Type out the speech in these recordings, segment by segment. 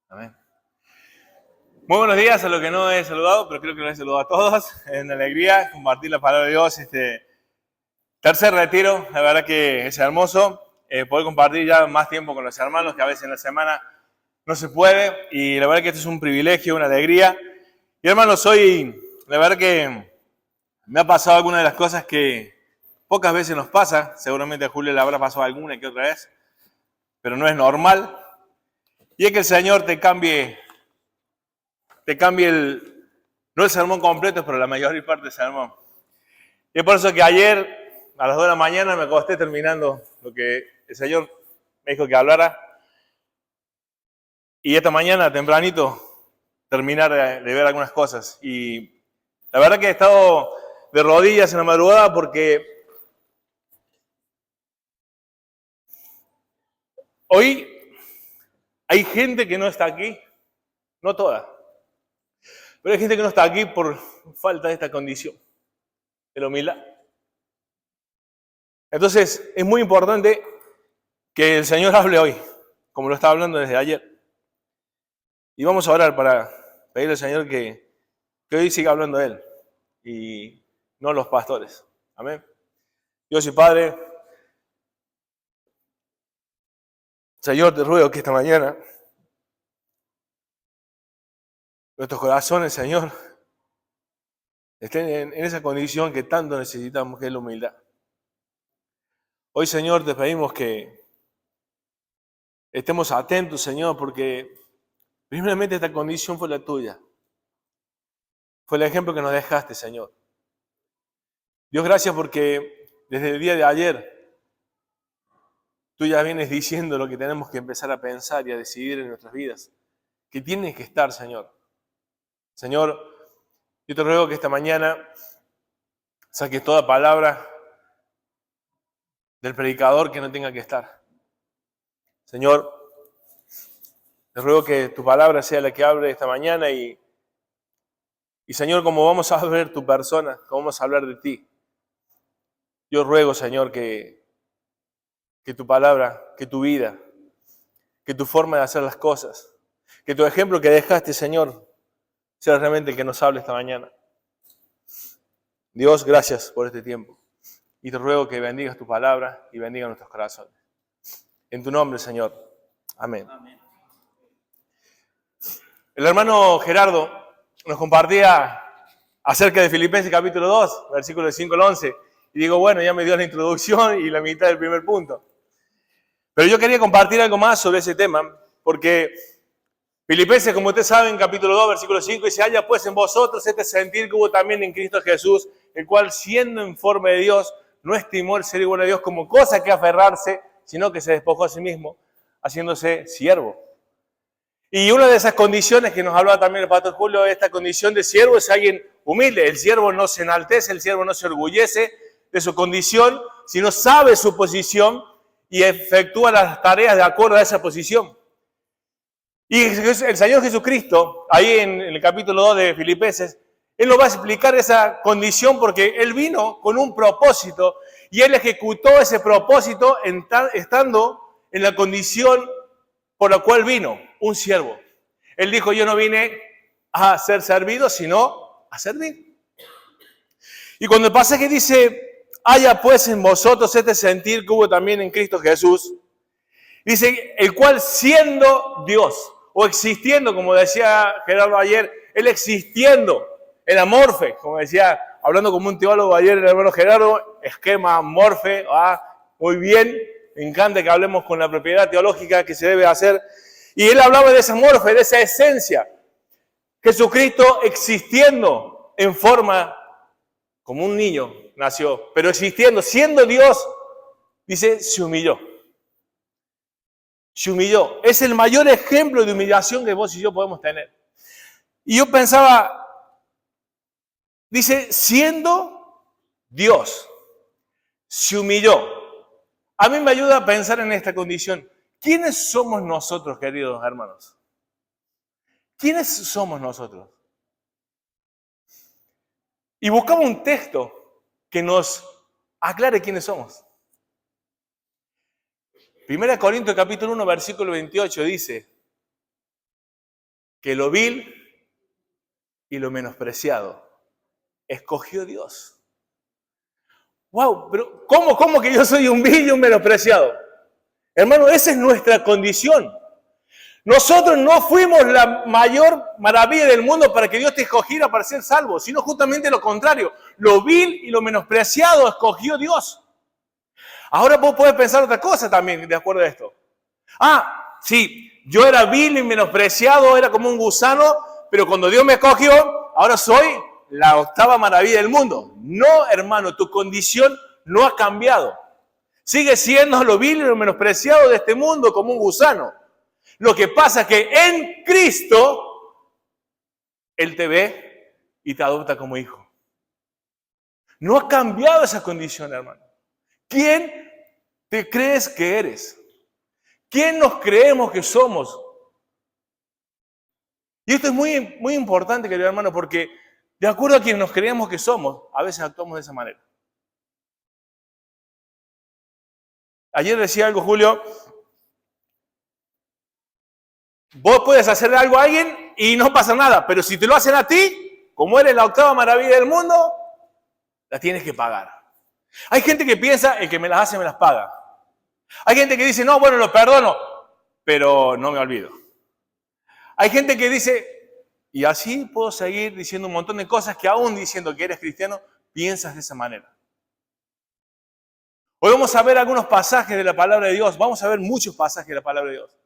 Amén. Muy buenos días a los que no he saludado, pero creo que los he saludado a todos. En alegría, compartir la palabra de Dios. Tercer retiro, la verdad que es hermoso poder compartir ya más tiempo con los hermanos, que a veces en la semana no se puede. Y la verdad que esto es un privilegio, una alegría. Y hermanos, la verdad que me ha pasado alguna de las cosas que pocas veces nos pasa. Seguramente a Julio le habrá pasado alguna que otra vez, pero no es normal. Y es que el Señor te cambie no el sermón completo, pero la mayor parte del sermón. Y es por eso que ayer, a las 2 de la mañana, me acosté terminando lo que el Señor me dijo que hablara. Y esta mañana, tempranito, terminar de ver algunas cosas. Y la verdad que he estado de rodillas en la madrugada porque hoy hay gente que no está aquí, no toda, pero hay gente que no está aquí por falta de esta condición, de la humildad. Entonces, es muy importante que el Señor hable hoy, como lo está hablando desde ayer. Y vamos a orar para pedirle al Señor que hoy siga hablando Él y no los pastores. Amén. Dios y Padre, Señor, te ruego que esta mañana nuestros corazones, Señor, estén en esa condición que tanto necesitamos, que es la humildad. Hoy, Señor, te pedimos que estemos atentos, Señor, porque primeramente esta condición fue la tuya. Fue el ejemplo que nos dejaste, Señor. Dios, gracias porque desde el día de ayer tú ya vienes diciendo lo que tenemos que empezar a pensar y a decidir en nuestras vidas. Que tiene que estar, Señor. Señor, yo te ruego que esta mañana saques toda palabra del predicador que no tenga que estar. Señor, te ruego que tu palabra sea la que hable esta mañana y Señor, como vamos a ver tu persona, como vamos a hablar de ti, yo ruego, Señor, que tu palabra, que tu vida, que tu forma de hacer las cosas, que tu ejemplo que dejaste, Señor, sea realmente el que nos hable esta mañana. Dios, gracias por este tiempo. Y te ruego que bendigas tu palabra y bendiga nuestros corazones. En tu nombre, Señor. Amén. Amén. El hermano Gerardo nos compartía acerca de Filipenses capítulo 2, versículos 5 al 11. Y digo, bueno, ya me dio la introducción y la mitad del primer punto. Pero yo quería compartir algo más sobre ese tema, porque Filipenses, como ustedes saben, capítulo 2, versículo 5, dice, haya pues en vosotros este sentir que hubo también en Cristo Jesús, el cual siendo en forma de Dios, no estimó el ser igual a Dios como cosa que aferrarse, sino que se despojó a sí mismo, haciéndose siervo. Y una de esas condiciones que nos hablaba también el pastor Julio, esta condición de siervo es alguien humilde. El siervo no se enaltece, el siervo no se orgullece de su condición, sino sabe su posición y efectúa las tareas de acuerdo a esa posición. Y el Señor Jesucristo, ahí en el capítulo 2 de Filipenses, Él nos va a explicar esa condición porque Él vino con un propósito y Él ejecutó ese propósito estando en la condición por la cual vino, un siervo. Él dijo, yo no vine a ser servido, sino a servir. Y cuando el pasaje dice, haya pues en vosotros este sentir que hubo también en Cristo Jesús, dice, el cual siendo Dios, o existiendo, como decía Gerardo ayer, Él existiendo, el amorfe, como decía, hablando como un teólogo ayer, el hermano Gerardo, esquema amorfe, muy bien, me encanta que hablemos con la propiedad teológica que se debe hacer. Y él hablaba de esa amorfe, de esa esencia. Jesucristo existiendo en forma, como un niño nació, pero existiendo, siendo Dios, dice, se humilló. Se humilló. Es el mayor ejemplo de humillación que vos y yo podemos tener. Y yo pensaba, dice, siendo Dios, se humilló. A mí me ayuda a pensar en esta condición. ¿Quiénes somos nosotros, queridos hermanos? ¿Quiénes somos nosotros? Y buscamos un texto que nos aclare quiénes somos. 1 Corintios capítulo 1, versículo 28 dice, que lo vil y lo menospreciado escogió Dios. Wow, pero ¿cómo que yo soy un vil y un menospreciado? Hermano, esa es nuestra condición. Nosotros no fuimos la mayor maravilla del mundo para que Dios te escogiera para ser salvo, sino justamente lo contrario. Lo vil y lo menospreciado escogió Dios. Ahora vos podés pensar otra cosa también de acuerdo a esto. Sí, yo era vil y menospreciado, era como un gusano, pero cuando Dios me escogió, ahora soy la octava maravilla del mundo. No, hermano, tu condición no ha cambiado. Sigue siendo lo vil y lo menospreciado de este mundo como un gusano. Lo que pasa es que en Cristo, Él te ve y te adopta como hijo. No ha cambiado esa condición, hermano. ¿Quién te crees que eres? ¿Quién nos creemos que somos? Y esto es muy, muy importante, querido hermano, porque de acuerdo a quien nos creemos que somos, a veces actuamos de esa manera. Ayer decía algo, Julio. Vos puedes hacerle algo a alguien y no pasa nada, pero si te lo hacen a ti, como eres la octava maravilla del mundo, la tienes que pagar. Hay gente que piensa, el que me las hace me las paga. Hay gente que dice, no, bueno, lo perdono, pero no me olvido. Hay gente que dice, y así puedo seguir diciendo un montón de cosas que aún diciendo que eres cristiano, piensas de esa manera. Hoy vamos a ver algunos pasajes de la palabra de Dios, vamos a ver muchos pasajes de la palabra de Dios.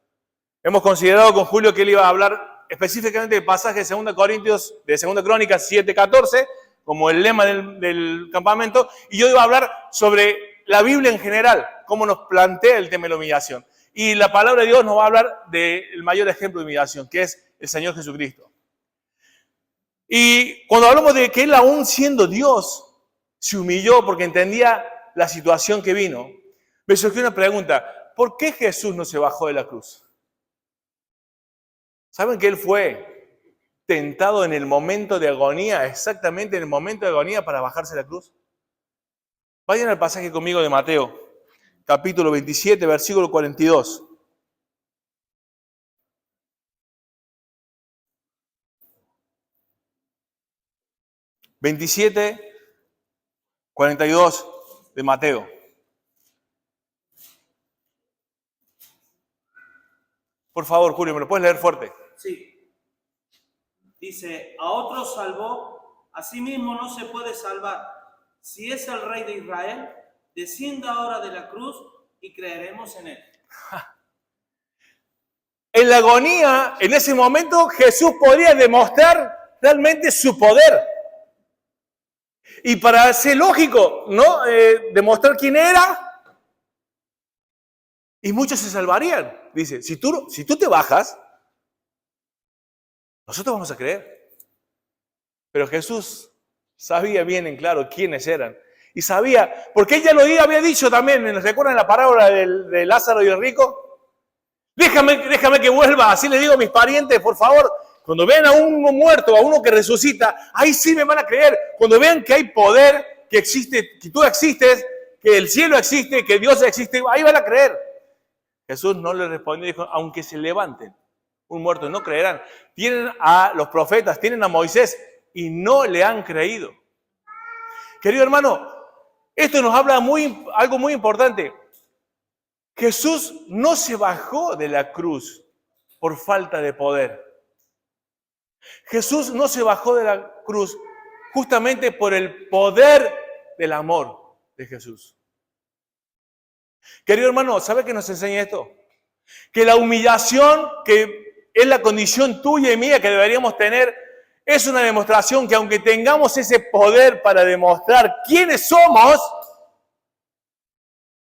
Hemos considerado con Julio que él iba a hablar específicamente del pasaje de 2 Corintios, de 2 Crónicas 7:14, como el lema del campamento, y yo iba a hablar sobre la Biblia en general, cómo nos plantea el tema de la humillación. Y la palabra de Dios nos va a hablar del mayor ejemplo de humillación, que es el Señor Jesucristo. Y cuando hablamos de que Él, aún siendo Dios, se humilló porque entendía la situación que vino, me surgió una pregunta: ¿por qué Jesús no se bajó de la cruz? ¿Saben que Él fue tentado en el momento de agonía, exactamente en el momento de agonía para bajarse de la cruz? Vayan al pasaje conmigo de Mateo, capítulo 27, versículo 42. ...27, 42 de Mateo. Por favor, Julio, ¿me lo puedes leer fuerte? Sí. Dice, a otros salvó, a sí mismo no se puede salvar. Si es el Rey de Israel, descienda ahora de la cruz y creeremos en Él. En la agonía, en ese momento, Jesús podría demostrar realmente su poder. Y para ser lógico, ¿no? Demostrar quién era. Y muchos se salvarían. Dice, si tú te bajas, nosotros vamos a creer. Pero Jesús sabía bien en claro quiénes eran. Y sabía, porque él ya lo había dicho también, ¿recuerdan la parábola de Lázaro y el rico? Déjame que vuelva, así le digo a mis parientes, por favor. Cuando vean a uno muerto, a uno que resucita, ahí sí me van a creer. Cuando vean que hay poder, que existe, que tú existes, que el cielo existe, que Dios existe, ahí van a creer. Jesús no le respondió, dijo, aunque se levanten un muerto, no creerán. Tienen a los profetas, tienen a Moisés y no le han creído. Querido hermano, esto nos habla algo muy importante. Jesús no se bajó de la cruz por falta de poder. Jesús no se bajó de la cruz justamente por el poder del amor de Jesús. Querido hermano, ¿sabe qué nos enseña esto? Que la humillación, que es la condición tuya y mía que deberíamos tener, es una demostración que aunque tengamos ese poder para demostrar quiénes somos,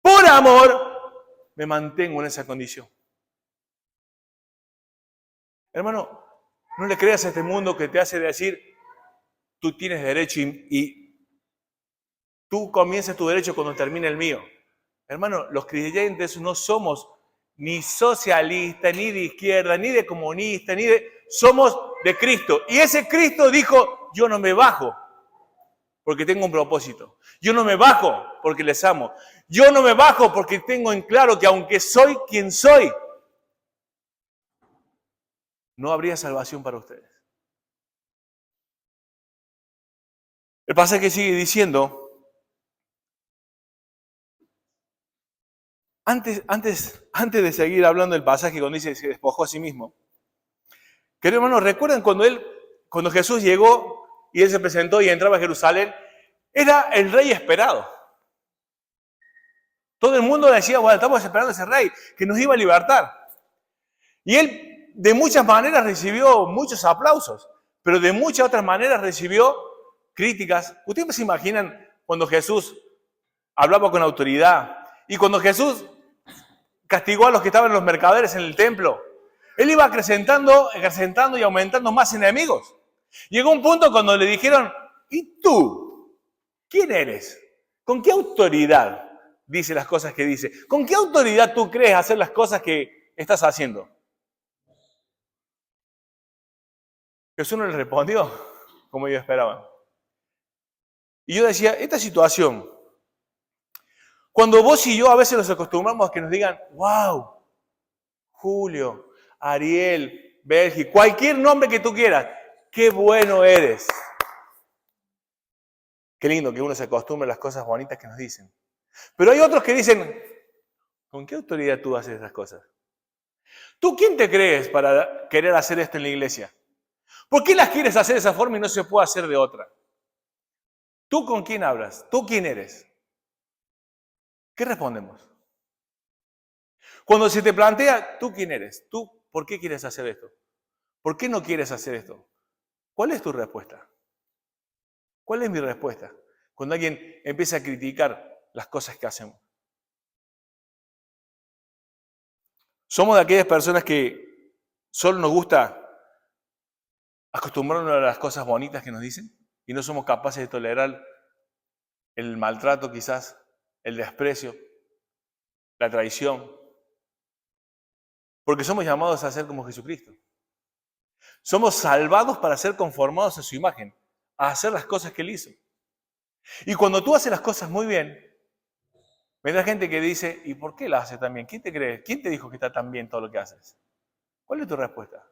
por amor, me mantengo en esa condición. Hermano, no le creas a este mundo que te hace decir, tú tienes derecho y tú comienzas tu derecho cuando termine el mío. Hermano, los creyentes no somos ni socialistas, ni de izquierda, ni de comunistas, somos de Cristo. Y ese Cristo dijo, yo no me bajo porque tengo un propósito. Yo no me bajo porque les amo. Yo no me bajo porque tengo en claro que aunque soy quien soy, no habría salvación para ustedes. El pasaje sigue diciendo, antes de seguir hablando del pasaje cuando dice que se despojó a sí mismo, queridos hermanos, ¿recuerdan cuando Jesús llegó y Él se presentó y entraba a Jerusalén? Era el rey esperado. Todo el mundo decía, bueno, estamos esperando a ese rey que nos iba a libertar. Y Él de muchas maneras recibió muchos aplausos, pero de muchas otras maneras recibió críticas. ¿Ustedes se imaginan cuando Jesús hablaba con autoridad y cuando Jesús castigó a los que estaban en los mercaderes en el templo? Él iba acrecentando y aumentando más enemigos. Llegó un punto cuando le dijeron, ¿y tú? ¿Quién eres? ¿Con qué autoridad dice las cosas que dice? ¿Con qué autoridad tú crees hacer las cosas que estás haciendo? Jesús no le respondió como ellos esperaban. Y yo decía, esta situación, cuando vos y yo a veces nos acostumbramos a que nos digan, wow, Julio, Ariel, Belgi, cualquier nombre que tú quieras, qué bueno eres. Qué lindo que uno se acostumbre a las cosas bonitas que nos dicen. Pero hay otros que dicen, ¿con qué autoridad tú haces esas cosas? ¿Tú quién te crees para querer hacer esto en la iglesia? ¿Por qué las quieres hacer de esa forma y no se puede hacer de otra? ¿Tú con quién hablas? ¿Tú quién eres? ¿Qué respondemos? Cuando se te plantea, ¿tú quién eres? ¿Tú por qué quieres hacer esto? ¿Por qué no quieres hacer esto? ¿Cuál es tu respuesta? ¿Cuál es mi respuesta? Cuando alguien empieza a criticar las cosas que hacemos. Somos de aquellas personas que solo nos gusta acostumbrarnos a las cosas bonitas que nos dicen y no somos capaces de tolerar el maltrato quizás, el desprecio, la traición. Porque somos llamados a ser como Jesucristo. Somos salvados para ser conformados a su imagen, a hacer las cosas que Él hizo. Y cuando tú haces las cosas muy bien, vendrá gente que dice, ¿y por qué las haces tan bien? ¿Quién te cree? ¿Quién te dijo que está tan bien todo lo que haces? ¿Cuál es tu respuesta?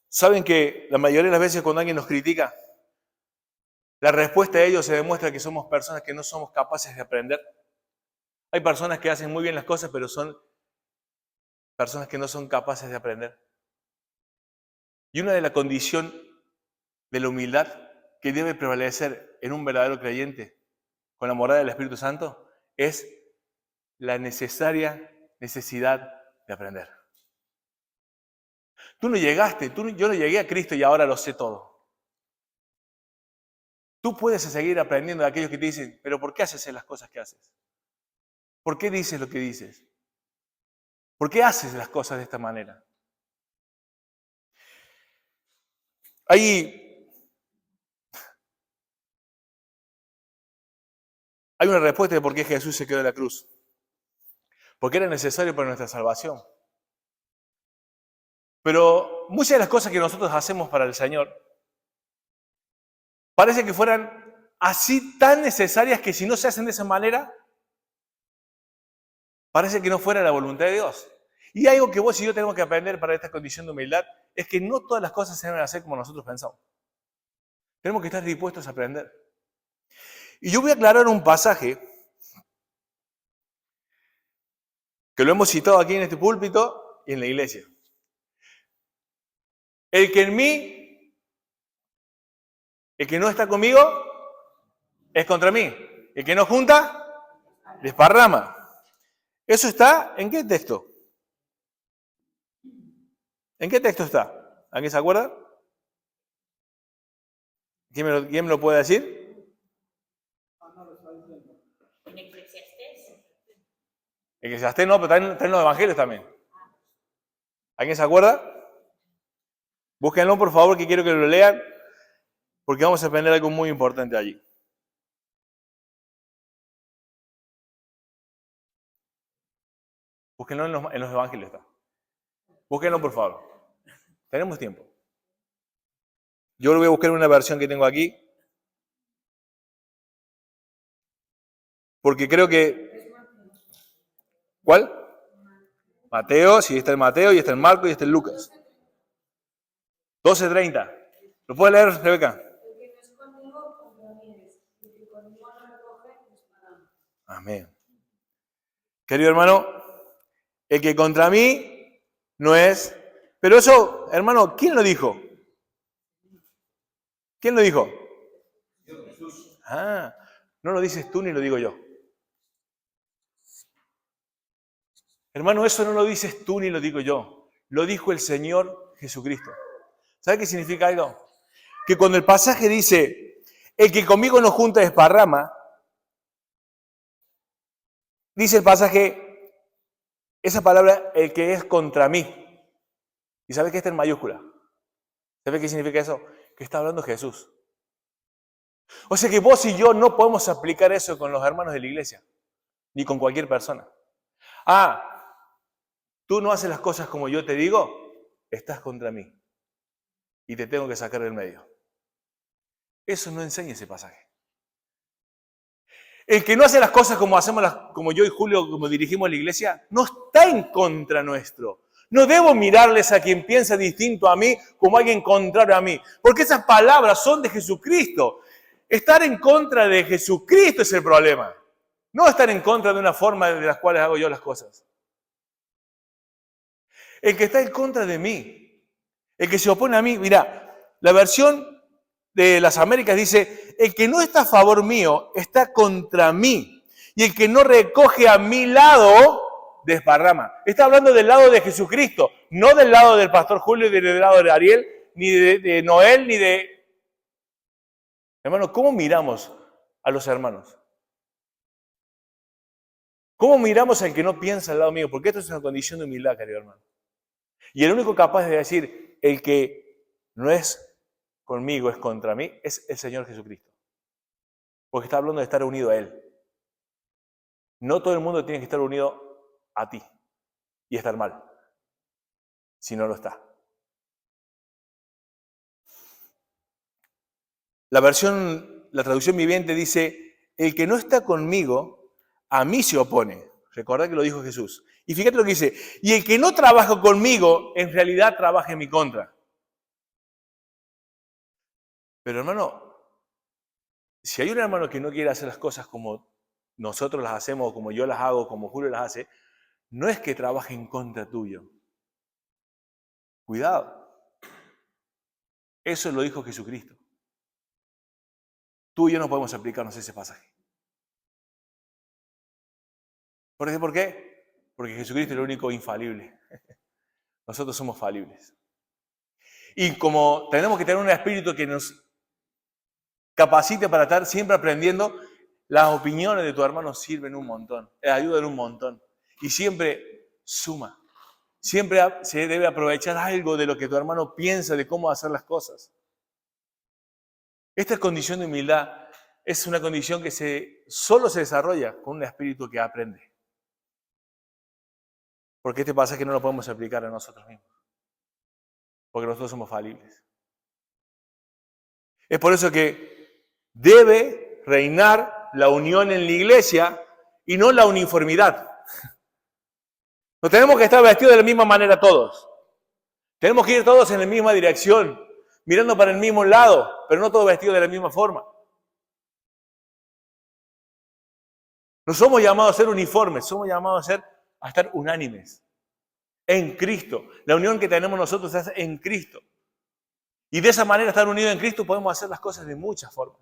¿Saben que la mayoría de las veces cuando alguien nos critica, la respuesta de ellos se demuestra que somos personas que no somos capaces de aprender? Hay personas que hacen muy bien las cosas, pero son personas que no son capaces de aprender. Y una de las condiciones de la humildad que debe prevalecer en un verdadero creyente con la morada del Espíritu Santo es la necesaria necesidad de aprender. Tú no llegaste, yo no llegué a Cristo y ahora lo sé todo. Tú puedes seguir aprendiendo de aquellos que te dicen, pero ¿por qué haces las cosas que haces? ¿Por qué dices lo que dices? ¿Por qué haces las cosas de esta manera? Hay una respuesta de por qué Jesús se quedó en la cruz. Porque era necesario para nuestra salvación. Pero muchas de las cosas que nosotros hacemos para el Señor parece que fueran así tan necesarias que si no se hacen de esa manera, parece que no fuera la voluntad de Dios. Y algo que vos y yo tenemos que aprender para esta condición de humildad es que no todas las cosas se deben hacer como nosotros pensamos. Tenemos que estar dispuestos a aprender. Y yo voy a aclarar un pasaje que lo hemos citado aquí en este púlpito y en la iglesia. El que en mí, el que no está conmigo, es contra mí. El que no junta, desparrama. ¿Eso está en qué texto? ¿En qué texto está? ¿Alguien se acuerda? ¿Quién me lo puede decir? En Eclesiastés. Eclesiastés no, pero está en los evangelios también. ¿Alguien se acuerda? Búsquenlo, por favor, que quiero que lo lean, porque vamos a aprender algo muy importante allí. Búsquenlo en los evangelios. Está. Búsquenlo, por favor. Tenemos tiempo. Yo lo voy a buscar en una versión que tengo aquí, porque creo que ¿Cuál? Mateo, sí, está el Mateo, y está el Marco, y está el Lucas. 12:30. ¿Lo puede leer, Rebeca? Amén. Querido hermano, el que contra mí no es... Pero eso, hermano, ¿quién lo dijo? ¿Quién lo dijo? Ah, no lo dices tú ni lo digo yo. Hermano, eso no lo dices tú ni lo digo yo. Lo dijo el Señor Jesucristo. ¿Sabe qué significa algo? Que cuando el pasaje dice, el que conmigo no junta desparrama, dice el pasaje, esa palabra, el que es contra mí. ¿Y sabe que está en mayúscula? ¿Sabe qué significa eso? Que está hablando Jesús. O sea que vos y yo no podemos aplicar eso con los hermanos de la iglesia, ni con cualquier persona. Ah, tú no haces las cosas como yo te digo, estás contra mí. Y te tengo que sacar del medio. Eso no enseña ese pasaje. El que no hace las cosas como como yo y Julio, como dirigimos la iglesia, no está en contra nuestro. No debo mirarles a quien piensa distinto a mí como alguien contrario a mí. Porque esas palabras son de Jesucristo. Estar en contra de Jesucristo es el problema. No estar en contra de una forma de las cuales hago yo las cosas. El que está en contra de mí, el que se opone a mí, mira, la versión de las Américas dice, el que no está a favor mío está contra mí. Y el que no recoge a mi lado, desparrama. Está hablando del lado de Jesucristo, no del lado del pastor Julio, ni del lado de Ariel, ni de Noel, ni de... Hermano, ¿cómo miramos a los hermanos? ¿Cómo miramos al que no piensa al lado mío? Porque esto es una condición de humildad, querido hermano. Y el único capaz de decir, el que no es conmigo, es contra mí, es el Señor Jesucristo. Porque está hablando de estar unido a Él. No todo el mundo tiene que estar unido a ti y estar mal, si no lo está. La traducción viviente dice, el que no está conmigo, a mí se opone. Recordad que lo dijo Jesús. Y fíjate lo que dice, y el que no trabaja conmigo, en realidad trabaja en mi contra. Pero hermano, si hay un hermano que no quiere hacer las cosas como nosotros las hacemos, o como yo las hago, como Julio las hace, no es que trabaje en contra tuyo. Cuidado. Eso lo dijo Jesucristo. Tú y yo no podemos aplicarnos ese pasaje. ¿Por qué? Porque Jesucristo es el único infalible. Nosotros somos falibles. Y como tenemos que tener un espíritu que nos capacite para estar siempre aprendiendo, las opiniones de tu hermano sirven un montón, ayudan un montón. Y siempre suma. Siempre se debe aprovechar algo de lo que tu hermano piensa de cómo hacer las cosas. Esta condición de humildad es una condición que solo se desarrolla con un espíritu que aprende. Porque este pasaje no lo podemos aplicar a nosotros mismos. Porque nosotros somos falibles. Es por eso que debe reinar la unión en la iglesia y no la uniformidad. No tenemos que estar vestidos de la misma manera todos. Tenemos que ir todos en la misma dirección, mirando para el mismo lado, pero no todos vestidos de la misma forma. No somos llamados a ser uniformes, somos llamados a estar unánimes en Cristo. La unión que tenemos nosotros es en Cristo. Y de esa manera, estar unidos en Cristo, podemos hacer las cosas de muchas formas.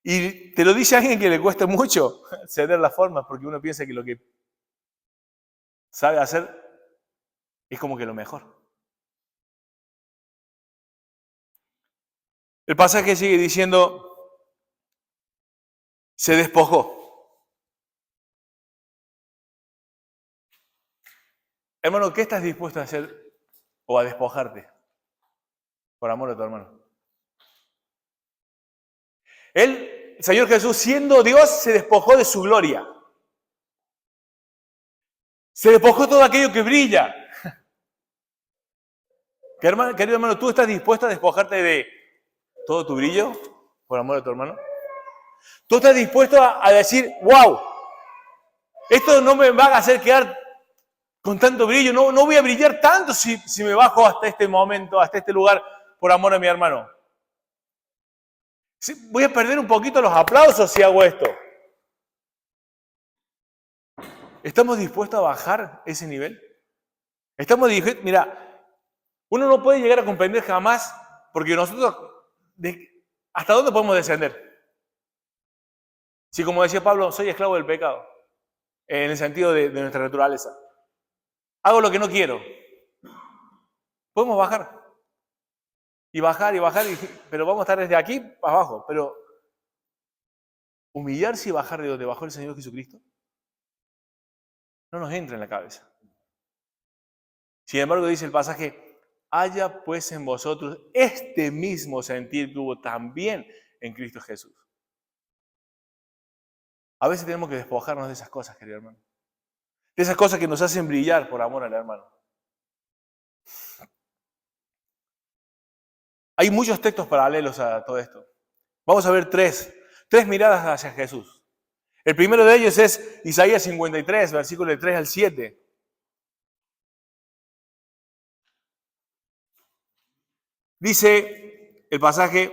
Y te lo dice alguien que le cuesta mucho ceder las formas, porque uno piensa que lo que sabe hacer es como que lo mejor. El pasaje sigue diciendo, se despojó. Hermano, ¿qué estás dispuesto a hacer o a despojarte por amor a tu hermano? El Señor Jesús, siendo Dios, se despojó de su gloria. Se despojó todo aquello que brilla. Querido hermano, ¿tú estás dispuesto a despojarte de todo tu brillo por amor a tu hermano? ¿Tú estás dispuesto a decir, wow, Esto no me va a hacer quedar con tanto brillo. No voy a brillar tanto si me bajo hasta este momento, hasta este lugar, por amor a mi hermano. Voy a perder un poquito los aplausos si hago esto. ¿Estamos dispuestos a bajar ese nivel? Estamos dispuestos. Mira, uno no puede llegar a comprender jamás, porque nosotros, ¿hasta dónde podemos descender? Si, como decía Pablo, soy esclavo del pecado, en el sentido de nuestra naturaleza. Hago lo que no quiero. Podemos bajar. Y bajar, pero vamos a estar desde aquí para abajo. Pero humillarse y bajar de donde bajó el Señor Jesucristo no nos entra en la cabeza. Sin embargo, dice el pasaje, haya pues en vosotros este mismo sentir que hubo también en Cristo Jesús. A veces tenemos que despojarnos de esas cosas, querido hermano. De esas cosas que nos hacen brillar por amor al hermano. Hay muchos textos paralelos a todo esto. Vamos a ver tres miradas hacia Jesús. El primero de ellos es Isaías 53, versículos del 3 al 7. Dice el pasaje,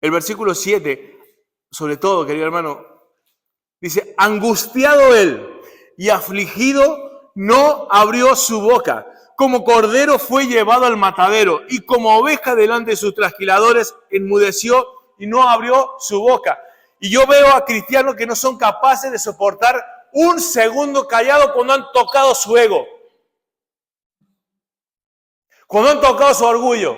el versículo 7, sobre todo, querido hermano, dice, angustiado él y afligido, no abrió su boca. Como cordero fue llevado al matadero y como oveja delante de sus trasquiladores enmudeció y no abrió su boca. Y yo veo a cristianos que no son capaces de soportar un segundo callado cuando han tocado su ego. Cuando han tocado su orgullo.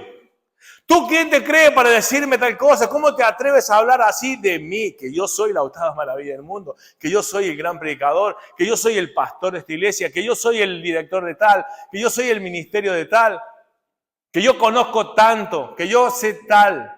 ¿Tú quién te cree para decirme tal cosa? ¿Cómo te atreves a hablar así de mí? Que yo soy la octava maravilla del mundo, que yo soy el gran predicador, que yo soy el pastor de esta iglesia, que yo soy el director de tal, que yo soy el ministerio de tal, que yo conozco tanto, que yo sé tal.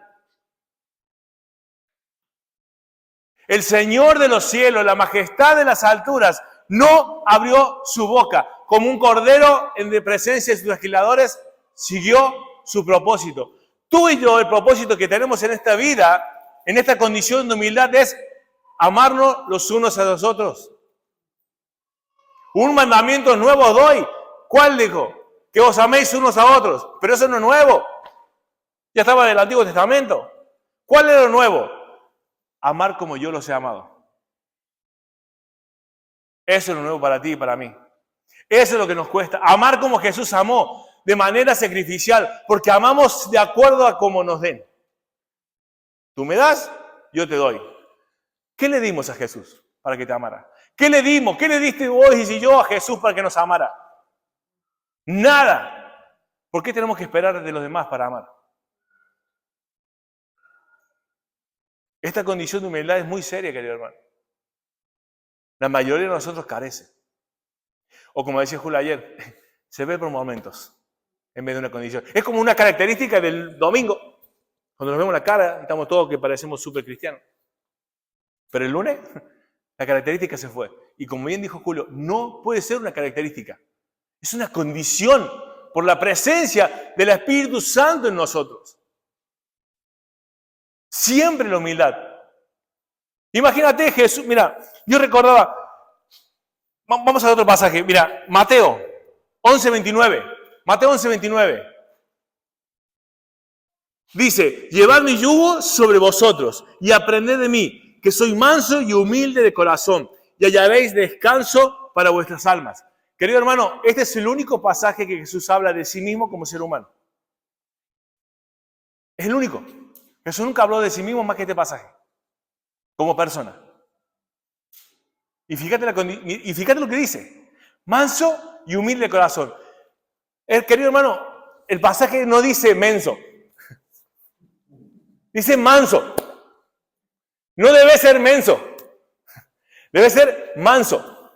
El Señor de los cielos, la majestad de las alturas, no abrió su boca. Como un cordero en presencia de sus legisladores, siguió su propósito. Tú y yo, el propósito que tenemos en esta vida, en esta condición de humildad, es amarnos los unos a los otros. Un mandamiento nuevo os doy. ¿Cuál dijo? Que os améis unos a otros. Pero eso no es nuevo. Ya estaba en el Antiguo Testamento. ¿Cuál era lo nuevo? Amar como yo los he amado. Eso es lo nuevo para ti y para mí. Eso es lo que nos cuesta. Amar como Jesús amó. De manera sacrificial, porque amamos de acuerdo a cómo nos den. Tú me das, yo te doy. ¿Qué le dimos a Jesús para que te amara? ¿Qué le dimos? ¿Qué le diste vos y yo a Jesús para que nos amara? Nada. ¿Por qué tenemos que esperar de los demás para amar? Esta condición de humildad es muy seria, querido hermano. La mayoría de nosotros carece. O como decía Julio ayer, se ve por momentos. En vez de una condición. Es como una característica del domingo. Cuando nos vemos la cara, estamos todos que parecemos súper cristianos. Pero el lunes, la característica se fue. Y como bien dijo Julio, no puede ser una característica. Es una condición por la presencia del Espíritu Santo en nosotros. Siempre la humildad. Imagínate Jesús, mira, yo recordaba, vamos a otro pasaje, mira, Mateo 11:29. Mateo 11:29. Dice, llevad mi yugo sobre vosotros y aprended de mí, que soy manso y humilde de corazón, y hallaréis descanso para vuestras almas. Querido hermano, este es el único pasaje que Jesús habla de sí mismo como ser humano. Es el único. Jesús nunca habló de sí mismo más que este pasaje, como persona. Y fíjate lo que dice, manso y humilde de corazón. Querido hermano, el pasaje no dice menso, dice manso. No debe ser menso, debe ser manso.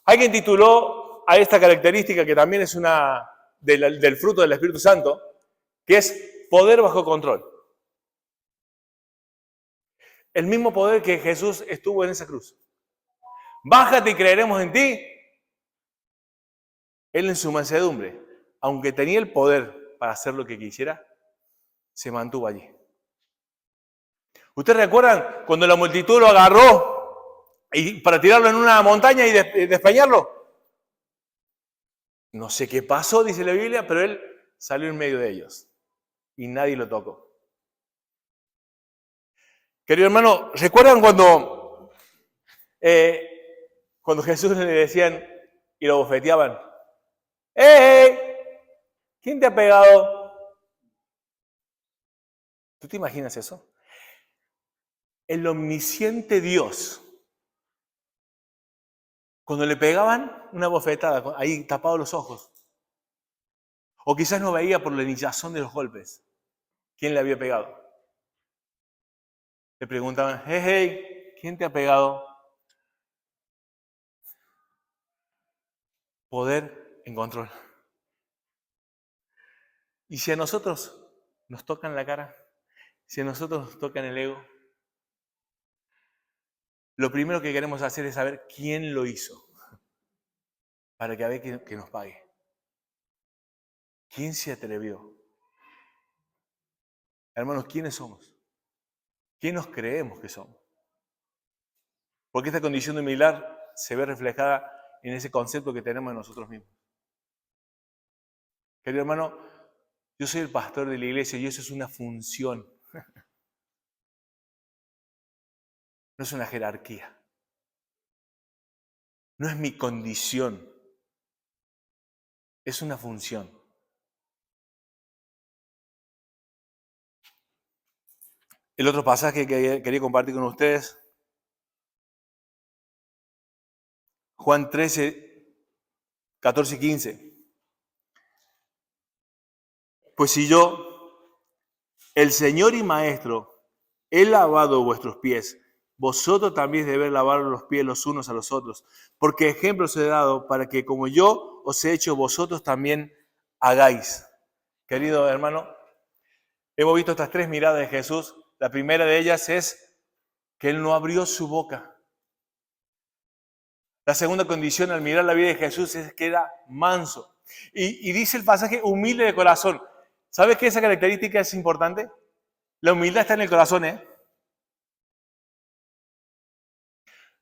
Alguien tituló a esta característica, que también es una del fruto del Espíritu Santo, que es poder bajo control. El mismo poder que Jesús estuvo en esa cruz. Bájate y creeremos en ti. Él en su mansedumbre, aunque tenía el poder para hacer lo que quisiera, se mantuvo allí. ¿Ustedes recuerdan cuando la multitud lo agarró y para tirarlo en una montaña y despeñarlo. No sé qué pasó, dice la Biblia, pero él salió en medio de ellos y nadie lo tocó. Querido hermano, ¿recuerdan cuando Jesús le decían y lo bofeteaban? ¡Hey! ¿Quién te ha pegado? ¿Tú te imaginas eso? El omnisciente Dios, cuando le pegaban una bofetada, ahí tapados los ojos, o quizás no veía por la hinchazón de los golpes quién le había pegado. Le preguntaban, hey, ¿quién te ha pegado? Poder en control. Y si a nosotros nos tocan la cara, si a nosotros nos tocan el ego, lo primero que queremos hacer es saber quién lo hizo, para que a ver que nos pague. ¿Quién se atrevió? Hermanos, ¿quiénes somos? ¿Quién nos creemos que somos? Porque esta condición de humildad se ve reflejada en ese concepto que tenemos de nosotros mismos. Querido hermano, yo soy el pastor de la iglesia y eso es una función. No es una jerarquía. No es mi condición. Es una función. El otro pasaje que quería compartir con ustedes, Juan 13, 14 y 15. Pues si yo, el Señor y Maestro, he lavado vuestros pies, vosotros también debéis lavar los pies los unos a los otros, porque ejemplo os he dado para que como yo os he hecho, vosotros también hagáis. Querido hermano, hemos visto estas tres miradas de Jesús. La primera de ellas es que Él no abrió su boca. La segunda condición al mirar la vida de Jesús es que era manso. Y dice el pasaje, humilde de corazón. ¿Sabes que esa característica es importante? La humildad está en el corazón, ¿eh?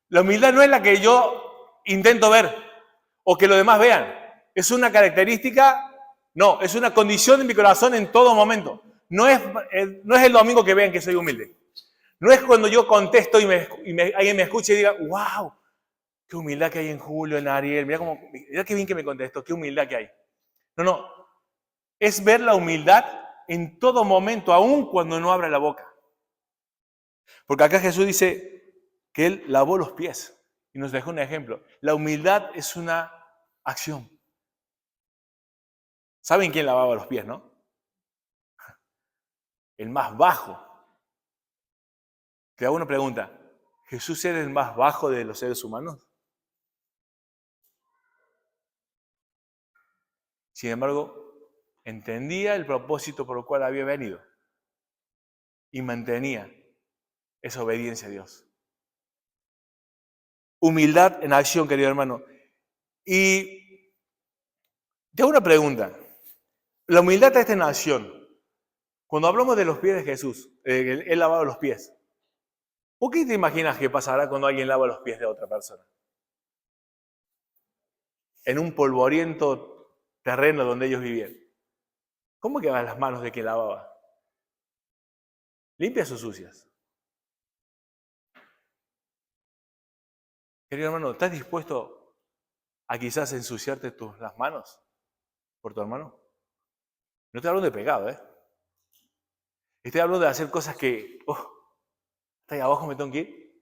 La humildad no es la que yo intento ver o que los demás vean. Es una característica, no, es una condición de mi corazón en todo momento. No es el domingo que vean que soy humilde. No es cuando yo contesto y alguien me escuche y diga, wow, qué humildad que hay en Julio, en Ariel, mira qué bien que me contestó, qué humildad que hay. No, es ver la humildad en todo momento, aun cuando no abra la boca. Porque acá Jesús dice que Él lavó los pies y nos dejó un ejemplo. La humildad es una acción. ¿Saben quién lavaba los pies, no? El más bajo. Te hago una pregunta. ¿Jesús era el más bajo de los seres humanos? Sin embargo, entendía el propósito por el cual había venido y mantenía esa obediencia a Dios. Humildad en acción, querido hermano. Y te hago una pregunta. La humildad está en acción. Cuando hablamos de los pies de Jesús, Él lavaba los pies. ¿Por qué te imaginas que pasará cuando alguien lava los pies de otra persona? En un polvoriento terreno donde ellos vivían. ¿Cómo quedaban las manos de quien lavaba? ¿Limpias o sucias? Querido hermano, ¿estás dispuesto a quizás ensuciarte las manos por tu hermano? No estoy hablando de pecado, ¿eh? Estoy hablando de hacer cosas que, hasta ahí abajo me tengo que ir.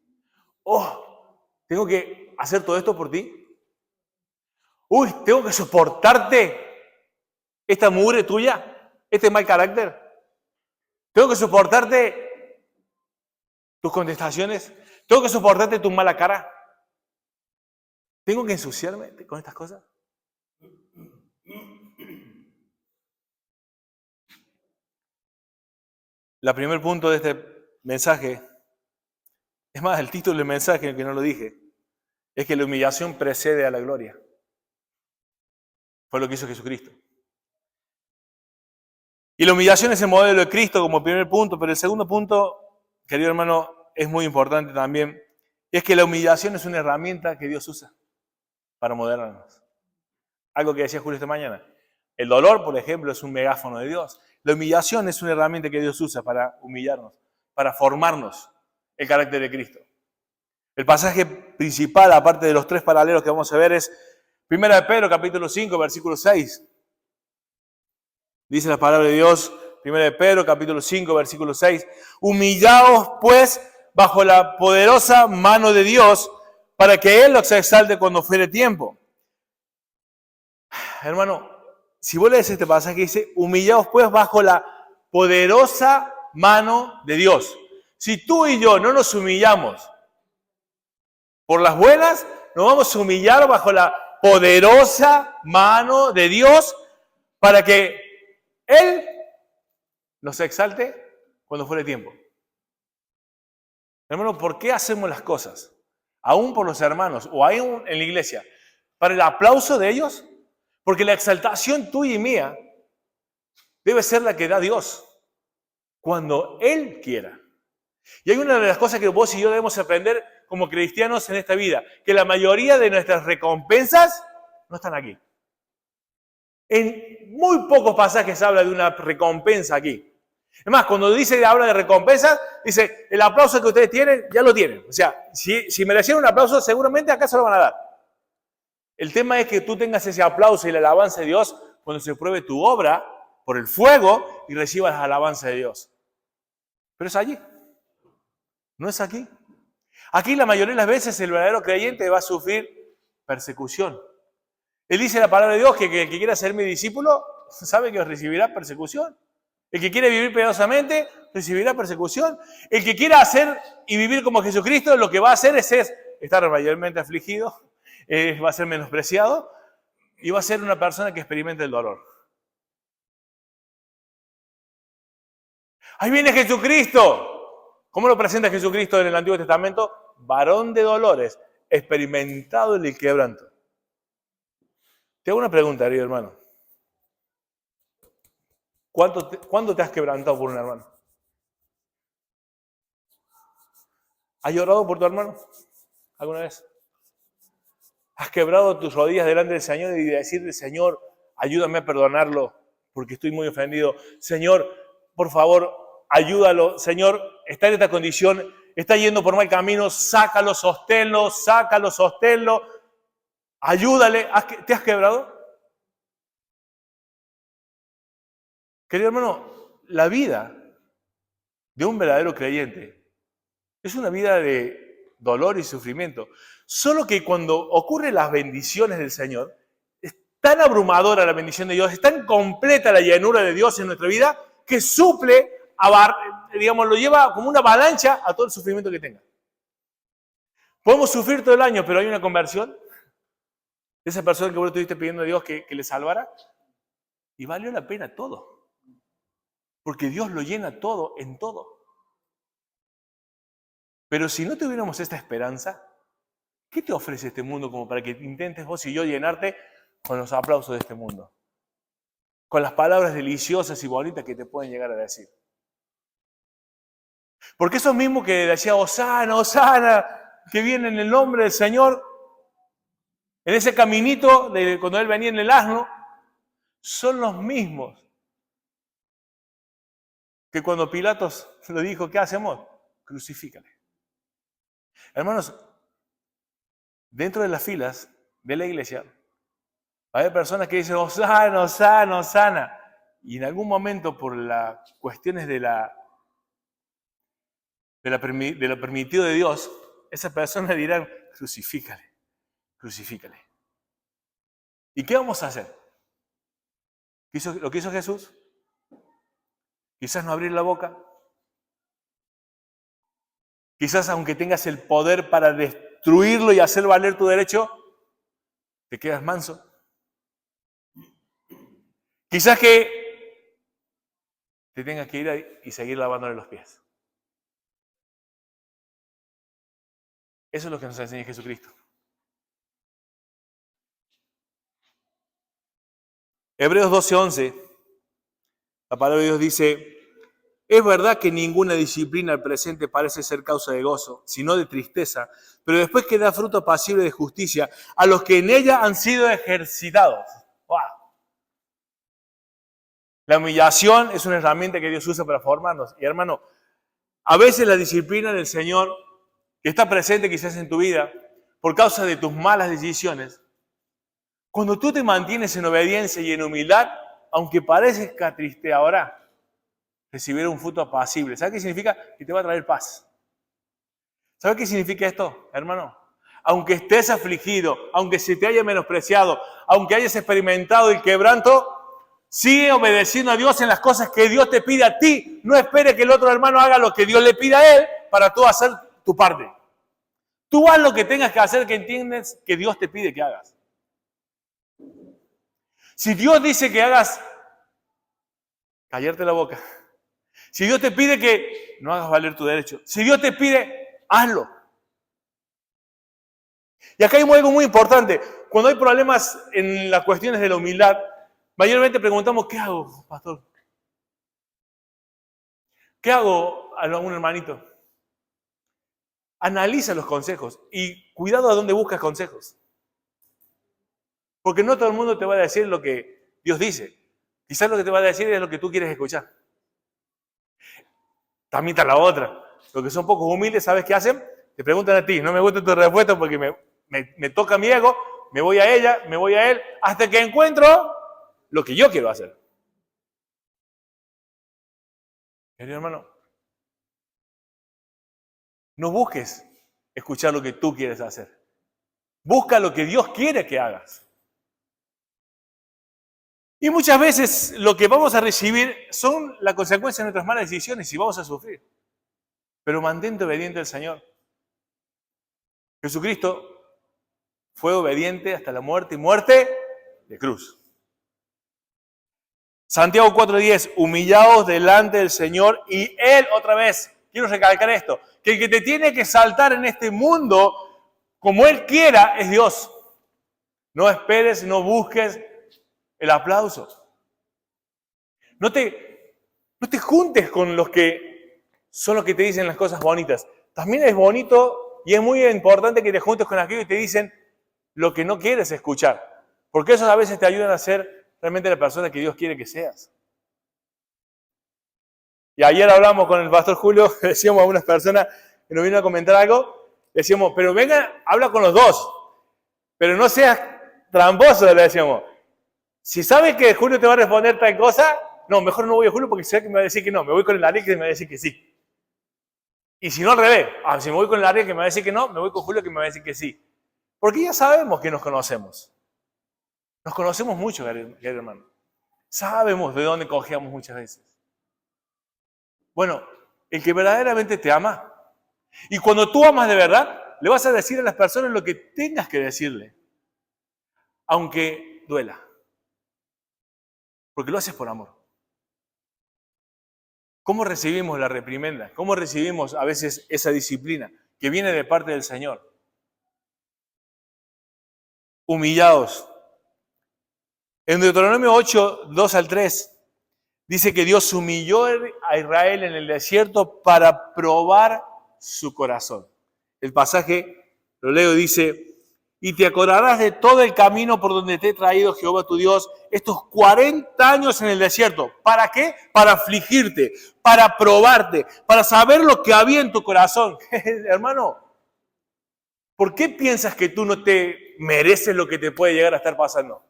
Tengo que hacer todo esto por ti. Tengo que soportarte esta mugre tuya, este mal carácter. Tengo que soportarte tus contestaciones. Tengo que soportarte tu mala cara. ¿Tengo que ensuciarme con estas cosas? El primer punto de este mensaje, es más, el título del mensaje, que no lo dije, es que la humillación precede a la gloria. Fue lo que hizo Jesucristo. Y la humillación es el modelo de Cristo como primer punto, pero el segundo punto, querido hermano, es muy importante también, Y es que la humillación es una herramienta que Dios usa para moderarnos. Algo que decía Julio esta mañana. El dolor, por ejemplo, es un megáfono de Dios. La humillación es una herramienta que Dios usa para humillarnos, para formarnos el carácter de Cristo. El pasaje principal, aparte de los 3 paralelos que vamos a ver, es 1 de Pedro, capítulo 5, versículo 6. Dice la palabra de Dios, 1 de Pedro, capítulo 5, versículo 6. Humillaos, pues, bajo la poderosa mano de Dios, para que Él los exalte cuando fuere tiempo. Hermano, si vos lees este pasaje, dice, humillaos, pues, bajo la poderosa mano de Dios. Si tú y yo no nos humillamos por las buenas, nos vamos a humillar bajo la poderosa mano de Dios para que Él nos exalte cuando fuere tiempo. Hermano, ¿por qué hacemos las cosas? Aún por los hermanos o aún en la iglesia. ¿Para el aplauso de ellos? Porque la exaltación tuya y mía debe ser la que da Dios cuando Él quiera. Y hay una de las cosas que vos y yo debemos aprender como cristianos en esta vida, que la mayoría de nuestras recompensas no están aquí. En muy pocos pasajes habla de una recompensa aquí. Es más, cuando habla de recompensas, dice, el aplauso que ustedes tienen, ya lo tienen. O sea, si merecieron un aplauso, seguramente acá se lo van a dar. El tema es que tú tengas ese aplauso y la alabanza de Dios cuando se pruebe tu obra por el fuego y recibas la alabanza de Dios. Pero es allí. No es aquí. Aquí la mayoría de las veces el verdadero creyente va a sufrir persecución. Él dice la palabra de Dios que el que quiera ser mi discípulo sabe que recibirá persecución. El que quiere vivir piadosamente recibirá persecución. El que quiera hacer y vivir como Jesucristo, lo que va a hacer es estar mayormente afligido, va a ser menospreciado y va a ser una persona que experimente el dolor. Ahí viene Jesucristo. ¿Cómo lo presenta Jesucristo en el Antiguo Testamento? Varón de dolores, experimentado en el quebranto. Te hago una pregunta, querido hermano. ¿Cuándo te has quebrantado por un hermano? ¿Has llorado por tu hermano alguna vez? ¿Has quebrado tus rodillas delante del Señor y decirle, Señor, ayúdame a perdonarlo porque estoy muy ofendido? Señor, por favor, ayúdalo. Señor, está en esta condición, está yendo por mal camino, sácalo, sosténlo, ayúdale. ¿Te has quebrado? Querido hermano, la vida de un verdadero creyente es una vida de dolor y sufrimiento. Solo que cuando ocurren las bendiciones del Señor, es tan abrumadora la bendición de Dios, es tan completa la llenura de Dios en nuestra vida, que suple, lo lleva como una avalancha a todo el sufrimiento que tenga. Podemos sufrir todo el año, pero hay una conversión de esa persona que vos estuviste pidiendo a Dios que le salvara, y valió la pena todo. Porque Dios lo llena todo en todo. Pero si no tuviéramos esta esperanza, ¿qué te ofrece este mundo como para que intentes vos y yo llenarte con los aplausos de este mundo? Con las palabras deliciosas y bonitas que te pueden llegar a decir. Porque esos mismos que decía Hosana, Hosana, que vienen en el nombre del Señor, en ese caminito de cuando Él venía en el asno, son los mismos que cuando Pilatos le dijo, ¿qué hacemos? Crucifícale. Hermanos, dentro de las filas de la iglesia, va a haber personas que dicen, Hosana, Hosana, Hosana. Y en algún momento, por las cuestiones de lo permitido de Dios, esas personas dirán, crucifícale, crucifícale. ¿Y qué vamos a hacer? ¿Lo que hizo Jesús? Quizás no abrir la boca. Quizás aunque tengas el poder para destruirlo y hacer valer tu derecho, te quedas manso. Quizás que te tengas que ir y seguir lavándole los pies. Eso es lo que nos enseña Jesucristo. Hebreos 12:11, la palabra de Dios dice, Es verdad que ninguna disciplina al presente parece ser causa de gozo, sino de tristeza, pero después que da fruto apacible de justicia a los que en ella han sido ejercitados. ¡Wow! La humillación es una herramienta que Dios usa para formarnos. Y hermano, a veces la disciplina del Señor, que está presente quizás en tu vida, por causa de tus malas decisiones, cuando tú te mantienes en obediencia y en humildad, aunque parezca triste ahora, recibir un fruto apacible. ¿Sabes qué significa? Que te va a traer paz. ¿Sabes qué significa esto, hermano? Aunque estés afligido, aunque se te haya menospreciado, aunque hayas experimentado el quebranto, sigue obedeciendo a Dios en las cosas que Dios te pide a ti. No espere que el otro hermano haga lo que Dios le pida a él para tú hacer tu parte. Tú haz lo que tengas que hacer, que entiendes que Dios te pide que hagas. Si Dios dice que hagas, callarte la boca. Si Dios te pide que no hagas valer tu derecho, si Dios te pide, hazlo. Y acá hay algo muy importante. Cuando hay problemas en las cuestiones de la humildad, mayormente preguntamos, ¿qué hago, pastor? ¿Qué hago a un hermanito? Analiza los consejos y cuidado a dónde buscas consejos. Porque no todo el mundo te va a decir lo que Dios dice. Quizás lo que te va a decir es lo que tú quieres escuchar. También está la otra. Los que son pocos humildes, ¿sabes qué hacen? Te preguntan a ti, no me gusta tu respuesta porque me toca mi ego, me voy a ella, me voy a él, hasta que encuentro lo que yo quiero hacer. Querido hermano, no busques escuchar lo que tú quieres hacer. Busca lo que Dios quiere que hagas. Y muchas veces lo que vamos a recibir son la consecuencia de nuestras malas decisiones y vamos a sufrir. Pero mantente obediente al Señor. Jesucristo fue obediente hasta la muerte y muerte de cruz. Santiago 4:10, humillaos delante del Señor y Él, otra vez, quiero recalcar esto, que el que te tiene que saltar en este mundo como Él quiera es Dios. No esperes, no busques el aplauso. No te juntes con los que son los que te dicen las cosas bonitas. También es bonito y es muy importante que te juntes con aquellos que te dicen lo que no quieres escuchar. Porque esos a veces te ayudan a ser realmente la persona que Dios quiere que seas. Y ayer hablamos con el pastor Julio, le decíamos a unas personas que nos vino a comentar algo, le decíamos, pero venga, habla con los dos, pero no seas tramposo, le decíamos. Si sabes que Julio te va a responder tal cosa, no, mejor no voy a Julio porque sé que me va a decir que no. Me voy con el Ariel que me va a decir que sí. Y si no, al revés. Si me voy con el Ariel que me va a decir que no, me voy con Julio que me va a decir que sí. Porque ya sabemos que nos conocemos. Nos conocemos mucho, querido hermano. Sabemos de dónde cojeamos muchas veces. Bueno, el que verdaderamente te ama. Y cuando tú amas de verdad, le vas a decir a las personas lo que tengas que decirle. Aunque duela. Porque lo haces por amor. ¿Cómo recibimos la reprimenda? ¿Cómo recibimos a veces esa disciplina que viene de parte del Señor? Humillados. En Deuteronomio 8, 2 al 3, dice que Dios humilló a Israel en el desierto para probar su corazón. El pasaje, lo leo, dice, y te acordarás de todo el camino por donde te he traído Jehová tu Dios estos 40 años en el desierto. ¿Para qué? Para afligirte, para probarte, para saber lo que había en tu corazón. Hermano, ¿por qué piensas que tú no te mereces lo que te puede llegar a estar pasando?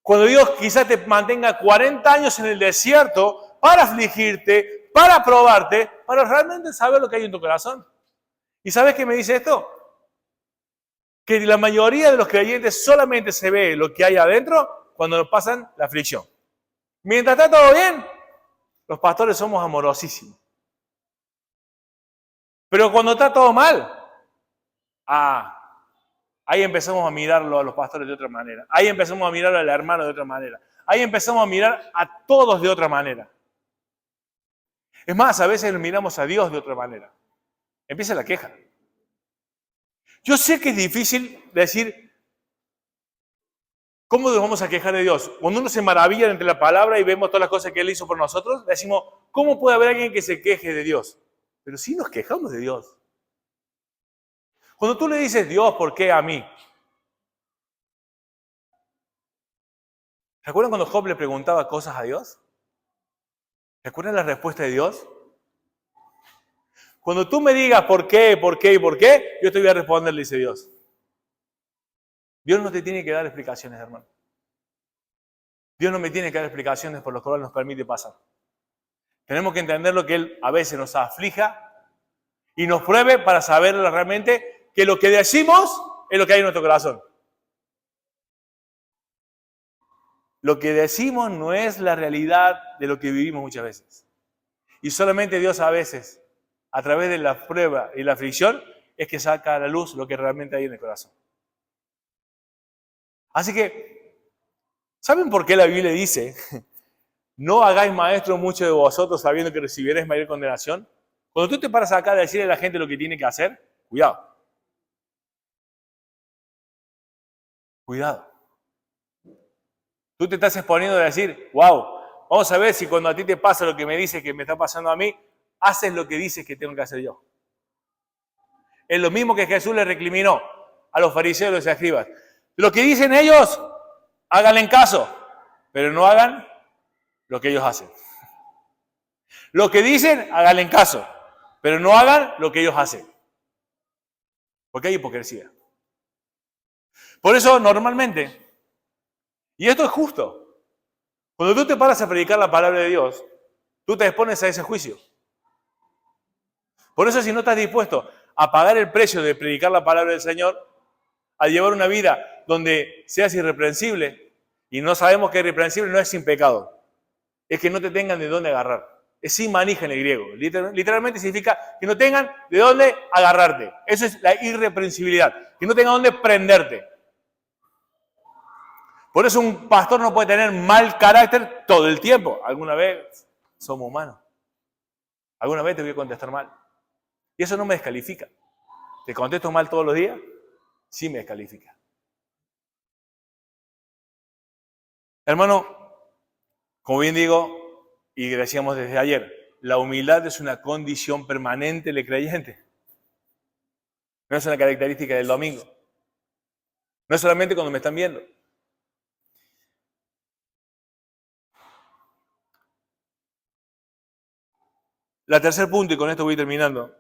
Cuando Dios quizás te mantenga 40 años en el desierto para afligirte, para probarte, para realmente saber lo que hay en tu corazón. ¿Y sabes qué me dice esto? Que la mayoría de los creyentes solamente se ve lo que hay adentro cuando nos pasan la aflicción. Mientras está todo bien, los pastores somos amorosísimos. Pero cuando está todo mal, ahí empezamos a mirarlo a los pastores de otra manera. Ahí empezamos a mirar al hermano de otra manera. Ahí empezamos a mirar a todos de otra manera. Es más, a veces miramos a Dios de otra manera. Empieza la queja. Yo sé que es difícil decir, ¿cómo nos vamos a quejar de Dios? Cuando uno se maravilla entre la palabra y vemos todas las cosas que Él hizo por nosotros, decimos, ¿cómo puede haber alguien que se queje de Dios? Pero sí nos quejamos de Dios. Cuando tú le dices, Dios, ¿por qué a mí? ¿Recuerdan cuando Job le preguntaba cosas a Dios? ¿Recuerdan la respuesta de Dios? Cuando tú me digas por qué, por qué y por qué, yo te voy a responder, le dice Dios. Dios no te tiene que dar explicaciones, hermano. Dios no me tiene que dar explicaciones por las cuales nos permite pasar. Tenemos que entender lo que Él a veces nos aflija y nos pruebe para saber realmente que lo que decimos es lo que hay en nuestro corazón. Lo que decimos no es la realidad de lo que vivimos muchas veces. Y solamente Dios a veces, a través de la prueba y la aflicción, es que saca a la luz lo que realmente hay en el corazón. Así que, ¿saben por qué la Biblia dice, no hagáis maestros muchos de vosotros sabiendo que recibiréis mayor condenación? Cuando tú te paras acá de decirle a la gente lo que tiene que hacer, cuidado. Cuidado. Tú te estás exponiendo a decir, wow, vamos a ver si cuando a ti te pasa lo que me dice que me está pasando a mí, haces lo que dices que tengo que hacer yo. Es lo mismo que Jesús le recriminó a los fariseos y los escribas. Lo que dicen ellos, háganle en caso, pero no hagan lo que ellos hacen. Lo que dicen, háganle en caso, pero no hagan lo que ellos hacen. Porque hay hipocresía. Por eso, normalmente, y esto es justo, cuando tú te paras a predicar la palabra de Dios, tú te expones a ese juicio. Por eso, si no estás dispuesto a pagar el precio de predicar la palabra del Señor, a llevar una vida donde seas irreprensible, y no sabemos que irreprensible no es sin pecado, es que no te tengan de dónde agarrar. Es sin manija en el griego. Literalmente significa que no tengan de dónde agarrarte. Eso es la irreprensibilidad, que no tengan dónde prenderte. Por eso un pastor no puede tener mal carácter todo el tiempo. Alguna vez somos humanos. Alguna vez te voy a contestar mal. Y eso no me descalifica. ¿Te contesto mal todos los días? Sí me descalifica. Hermano, como bien digo, y decíamos desde ayer, la humildad es una condición permanente del creyente. No es una característica del domingo. No es solamente cuando me están viendo. La tercer punto, y con esto voy terminando,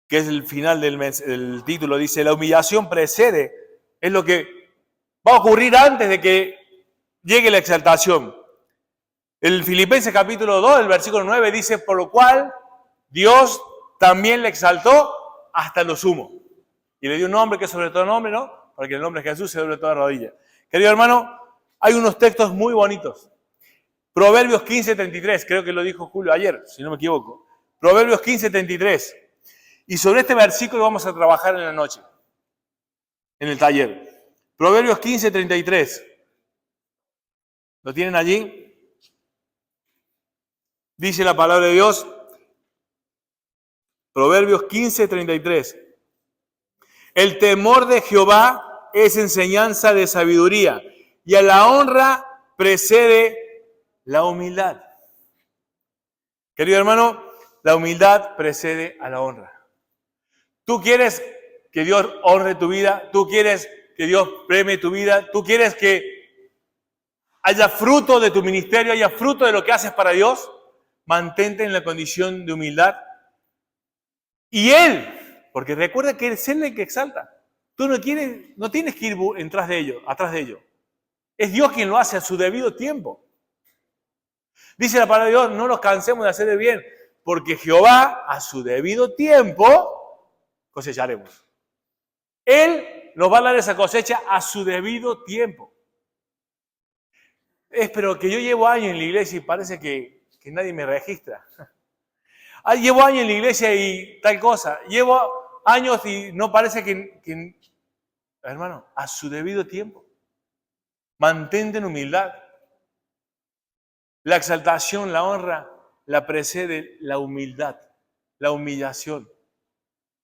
que es el final del título, dice, la humillación precede, es lo que va a ocurrir antes de que llegue la exaltación. El Filipenses capítulo 2, el versículo 9, dice, por lo cual Dios también le exaltó hasta lo sumo. Y le dio un nombre que es sobre todo nombre, ¿no? Para que el nombre de Jesús se doble toda rodilla. Querido hermano, hay unos textos muy bonitos. Proverbios 15:33, creo que lo dijo Julio ayer, si no me equivoco. Proverbios 15:33. Y sobre este versículo vamos a trabajar en la noche, en el taller. Proverbios 15:33. ¿Lo tienen allí? Dice la palabra de Dios. Proverbios 15:33. El temor de Jehová es enseñanza de sabiduría, y a la honra precede la humildad. Querido hermano, la humildad precede a la honra. ¿Tú quieres que Dios honre tu vida? ¿Tú quieres que Dios premie tu vida? ¿Tú quieres que haya fruto de tu ministerio, haya fruto de lo que haces para Dios? Mantente en la condición de humildad. Y Él, porque recuerda que es Él el que exalta. Tú no tienes que ir atrás de ello. Es Dios quien lo hace a su debido tiempo. Dice la palabra de Dios, no nos cansemos de hacer el bien, porque Jehová a su debido tiempo cosecharemos. Él nos va a dar esa cosecha a su debido tiempo. Pero que yo llevo años en la iglesia y parece que nadie me registra. Llevo años en la iglesia y tal cosa. Llevo años y no parece que... Hermano, a su debido tiempo. Mantente en humildad. La exaltación, la honra, la precede la humildad, la humillación.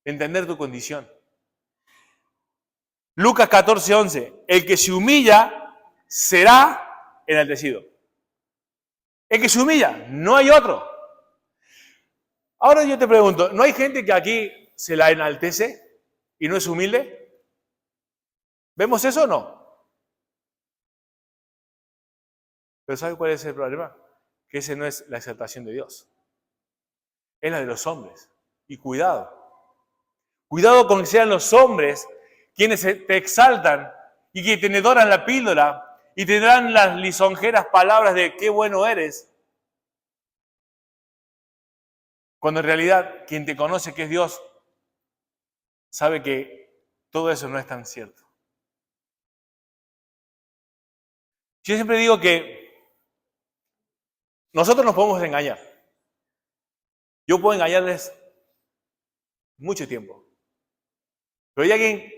Entender tu condición. Lucas 14:11. El que se humilla será enaltecido. El que se humilla, no hay otro. Ahora yo te pregunto, ¿no hay gente que aquí se la enaltece y no es humilde? ¿Vemos eso o no? Pero ¿sabe cuál es el problema? Que ese no es la exaltación de Dios. Es la de los hombres. Y cuidado. Cuidado con que sean los hombres quienes te exaltan y que te doran la píldora y te dan las lisonjeras palabras de qué bueno eres. Cuando en realidad quien te conoce que es Dios sabe que todo eso no es tan cierto. Yo siempre digo que nosotros nos podemos engañar. Yo puedo engañarles mucho tiempo. Pero hay alguien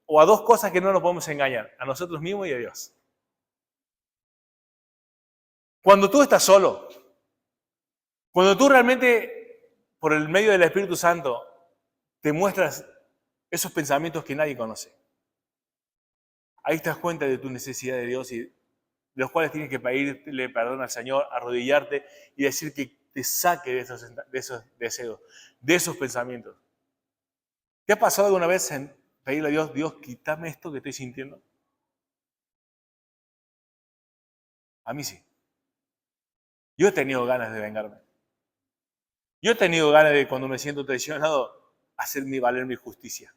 o a dos cosas que no nos podemos engañar, a nosotros mismos y a Dios. Cuando tú estás solo, cuando tú realmente, por el medio del Espíritu Santo, te muestras esos pensamientos que nadie conoce, ahí te das cuenta de tu necesidad de Dios y de los cuales tienes que pedirle perdón al Señor, arrodillarte y decir que te saque de esos deseos, de esos pensamientos. ¿Te ha pasado alguna vez en pedirle a Dios, Dios, quítame esto que estoy sintiendo? A mí sí. Yo he tenido ganas de vengarme. Yo he tenido ganas de, cuando me siento traicionado, hacer valer mi justicia.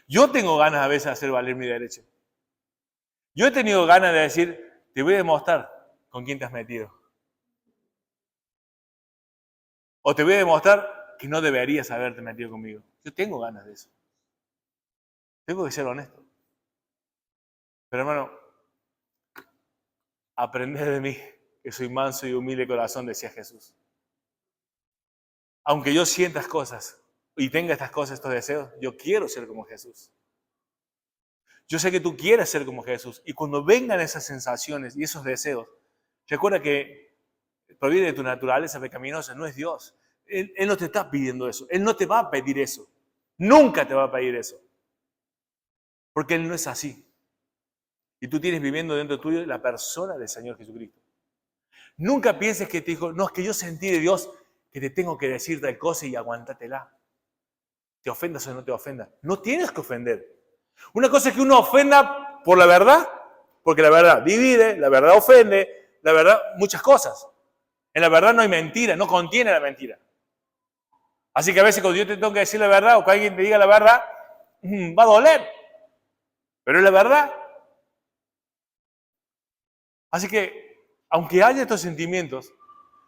Yo tengo ganas a veces de hacer valer mi derecho. Yo he tenido ganas de decir, te voy a demostrar con quién te has metido. O te voy a demostrar que no deberías haberte metido conmigo. Yo tengo ganas de eso. Tengo que ser honesto. Pero hermano, aprended de mí, que soy manso y humilde de corazón, decía Jesús. Aunque yo sienta cosas y tenga estas cosas, estos deseos, yo quiero ser como Jesús. Yo sé que tú quieres ser como Jesús. Y cuando vengan esas sensaciones y esos deseos, recuerda que proviene de tu naturaleza pecaminosa, no es Dios. Él no te está pidiendo eso. Él no te va a pedir eso. Nunca te va a pedir eso. Porque Él no es así. Y tú tienes viviendo dentro tuyo la persona del Señor Jesucristo. Nunca pienses que te dijo, no, es que yo sentí de Dios que te tengo que decir tal cosa y aguántatela. Te ofendas o no te ofendas. No tienes que ofender. Una cosa es que uno ofenda por la verdad, porque la verdad divide, la verdad ofende, la verdad muchas cosas. En la verdad no hay mentira, no contiene la mentira. Así que a veces cuando yo te tengo que decir la verdad o que alguien te diga la verdad, va a doler. Pero es la verdad. Así que, aunque haya estos sentimientos,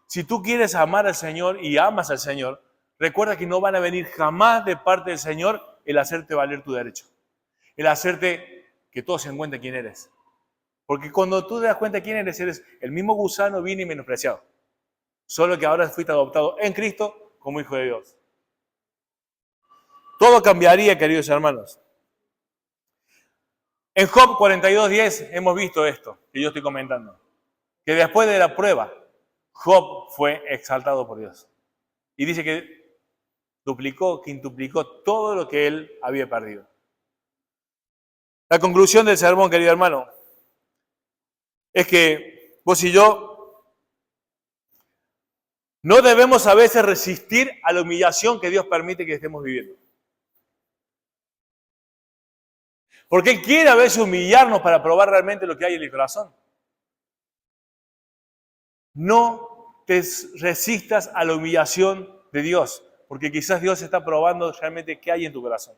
si tú quieres amar al Señor y amas al Señor, recuerda que no van a venir jamás de parte del Señor el hacerte valer tu derecho. El hacerte que todos se den cuenta quién eres. Porque cuando tú te das cuenta quién eres, eres el mismo gusano, vil y menospreciado. Solo que ahora fuiste adoptado en Cristo como hijo de Dios. Todo cambiaría, queridos hermanos. En Job 42:10 hemos visto esto que yo estoy comentando. Que después de la prueba, Job fue exaltado por Dios. Y dice que duplicó, quintuplicó todo lo que él había perdido. La conclusión del sermón, querido hermano, es que vos y yo no debemos a veces resistir a la humillación que Dios permite que estemos viviendo. Porque Él quiere a veces humillarnos para probar realmente lo que hay en el corazón. No te resistas a la humillación de Dios, porque quizás Dios está probando realmente qué hay en tu corazón.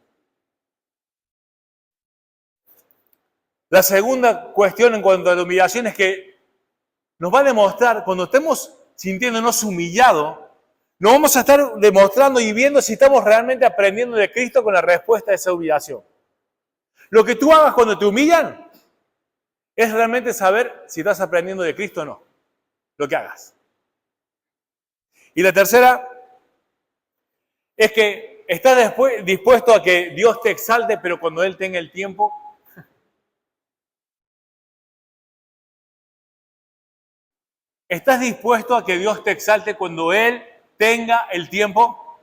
La segunda cuestión en cuanto a la humillación es que nos va a demostrar, cuando estemos sintiéndonos humillados, nos vamos a estar demostrando y viendo si estamos realmente aprendiendo de Cristo con la respuesta a esa humillación. Lo que tú hagas cuando te humillan es realmente saber si estás aprendiendo de Cristo o no. Lo que hagas. Y la tercera es que estás dispuesto a que Dios te exalte, pero cuando Él tenga el tiempo. ¿Estás dispuesto a que Dios te exalte cuando Él tenga el tiempo?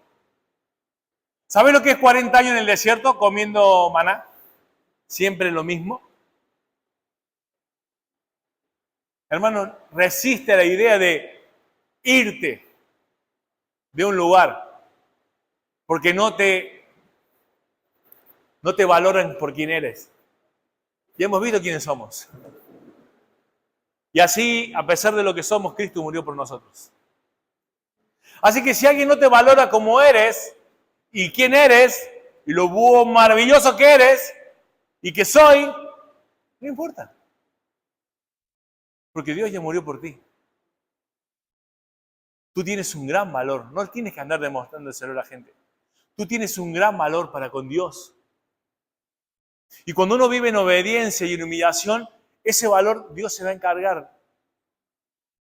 ¿Sabes lo que es 40 años en el desierto comiendo maná? Siempre lo mismo. Hermano, resiste a la idea de irte de un lugar porque no te valoran por quién eres. Ya hemos visto quiénes somos. Y así, a pesar de lo que somos, Cristo murió por nosotros. Así que si alguien no te valora como eres, y quién eres, y lo maravilloso que eres, y que soy, no importa. Porque Dios ya murió por ti. Tú tienes un gran valor. No tienes que andar demostrándoselo a la gente. Tú tienes un gran valor para con Dios. Y cuando uno vive en obediencia y en humillación, ese valor Dios se va a encargar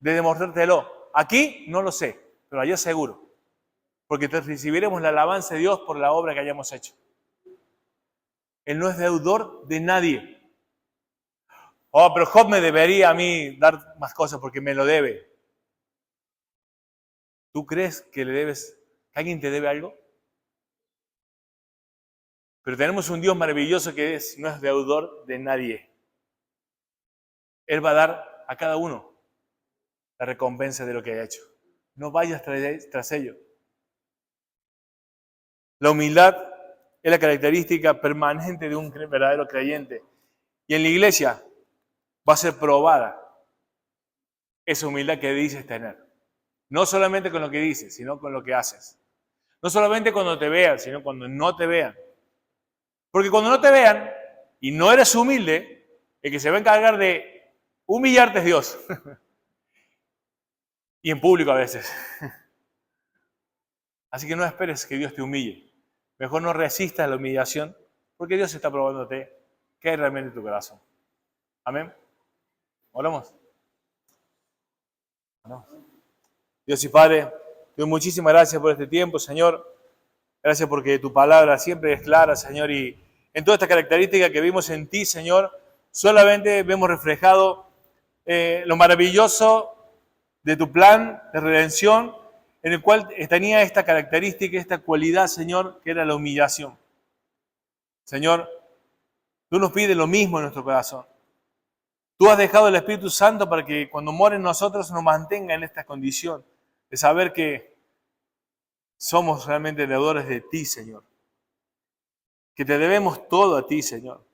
de demostrártelo. Aquí no lo sé, pero allá seguro. Porque te recibiremos la alabanza de Dios por la obra que hayamos hecho. Él no es deudor de nadie. Oh, pero Job me debería a mí dar más cosas porque me lo debe. ¿Tú crees que le debes, que alguien te debe algo? Pero tenemos un Dios maravilloso que no es deudor de nadie. Él va a dar a cada uno la recompensa de lo que ha hecho. No vayas tras ello. La humildad es la característica permanente de un verdadero creyente. Y en la iglesia va a ser probada esa humildad que dices tener. No solamente con lo que dices, sino con lo que haces. No solamente cuando te vean, sino cuando no te vean. Porque cuando no te vean y no eres humilde, el que se va a encargar de humillarte es Dios. Y en público a veces. Así que no esperes que Dios te humille. Mejor no resistas la humillación, porque Dios está probándote qué hay realmente en tu corazón. Amén. Oramos. Dios y Padre, te doy muchísimas gracias por este tiempo, Señor. Gracias porque tu palabra siempre es clara, Señor, y en toda esta característica que vimos en ti, Señor, solamente vemos reflejado lo maravilloso de tu plan de redención, en el cual tenía esta característica, esta cualidad, Señor, que era la humillación. Señor, tú nos pides lo mismo en nuestro corazón. Tú has dejado el Espíritu Santo para que cuando more en nosotros nos mantenga en esta condición de saber que somos realmente deudores de ti, Señor. Que te debemos todo a ti, Señor.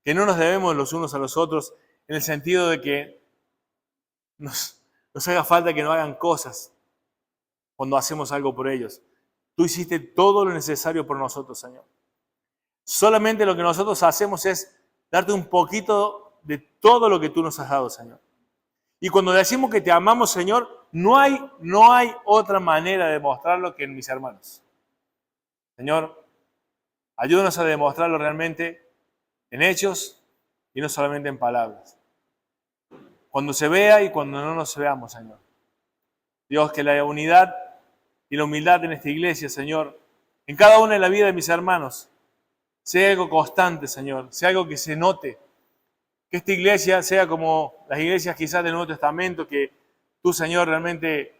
Que no nos debemos los unos a los otros en el sentido de que nos haga falta que no hagan cosas cuando hacemos algo por ellos. Tú hiciste todo lo necesario por nosotros, Señor. Solamente lo que nosotros hacemos es darte un poquito de todo lo que tú nos has dado, Señor. Y cuando decimos que te amamos, Señor, no hay otra manera de demostrarlo que en mis hermanos. Señor, ayúdanos a demostrarlo realmente en hechos y no solamente en palabras. Cuando se vea y cuando no nos veamos, Señor. Dios, que la unidad y la humildad en esta iglesia, Señor, en cada una de la vida de mis hermanos, sea algo constante, Señor, sea algo que se note. Que esta iglesia sea como las iglesias quizás del Nuevo Testamento, que tú, Señor, realmente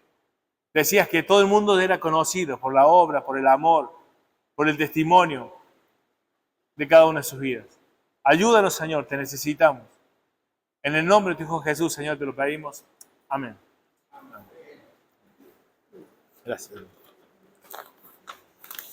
decías que todo el mundo era conocido por la obra, por el amor, por el testimonio de cada una de sus vidas. Ayúdanos, Señor, te necesitamos. En el nombre de tu Hijo Jesús, Señor, te lo pedimos. Amén. Gracias.